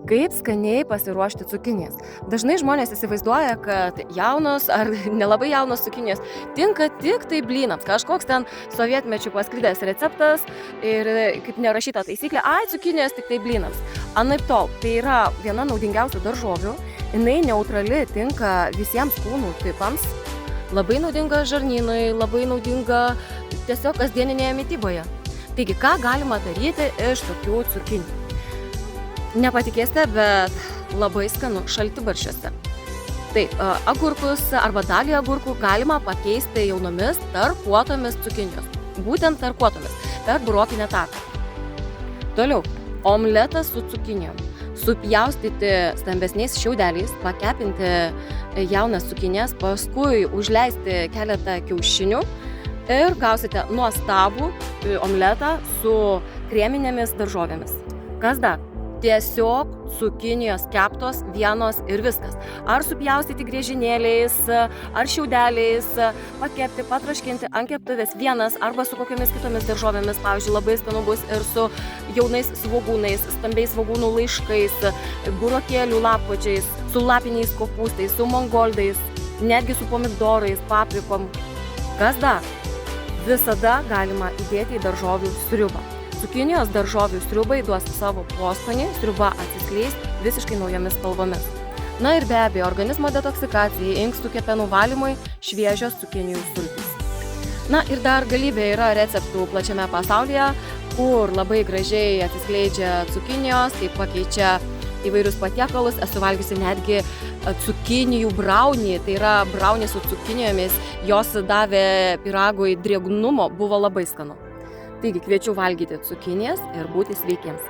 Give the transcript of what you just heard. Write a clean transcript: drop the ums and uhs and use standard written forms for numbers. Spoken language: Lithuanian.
Kaip skaniai pasiruošti cukinijas. Dažnai žmonės įsivaizduoja, kad jaunos ar nelabai jaunos cukinijos tinka tik tai blynams. Kažkoks ten sovietmečių pasklidęs receptas ir kaip nerašyta taisyklė, cukinijos tik tai blynams. Anaiptol, tai yra viena naudingiausių daržovių, jinai neutrali tinka visiems kūnų tipams, labai naudinga žarnynui, labai naudinga tiesiog kasdieninėje mityboje. Taigi, ką galima daryti iš tokių cukinijų? Nepatikėsite, bet labai skanu šaltibarščiuose. Taip, agurkus arba dalį agurkų galima pakeisti jaunomis tarkuotomis cukinijos. Būtent tarkuotomis, per burokinę tarką. Toliau, omletas su cukinijom. Supjaustyti stambesniais šiaudeliais, pakepinti jaunas cukinijas, paskui užleisti keletą kiaušinių ir gausite nuostabų omletą su kreminėmis daržovėmis. Kas dar? Tiesiog cukinijos keptos vienos ir viskas. Ar supjaustyti griežinėliais, ar šiaudeliais, pakepti, patraškinti ant keptuvės vienas arba su kokiamis kitomis daržovėmis. Pavyzdžiui, labai skanu bus ir su jaunais svogūnais, stambiais svogūnų laiškais, burokėlių lapkočiais, su lapiniais kopūstais, su mangoldais, netgi su pomidorais, paprikom. Kas dar? Visada galima įdėti į daržovių sriubą. Cukinijos daržovių sriubai duos savo poskonį, sriuba atsiskleis visiškai naujomis spalvomis. Na ir be abejo, organizmo detoksikacijai, inkstų kepenų valymui šviežios cukinijų sultys. Na ir dar galybė yra receptų plačiame pasaulyje, kur labai gražiai atsiskleidžia cukinijos, kaip pakeičia įvairius patiekalus. Esu valgiusi netgi cukinijų braunį, tai yra braunį su cukinijomis, jos davė pyragui drėgnumo, buvo labai skanu. Taigi kviečiu valgyti cukinijas ir būti sveikiems.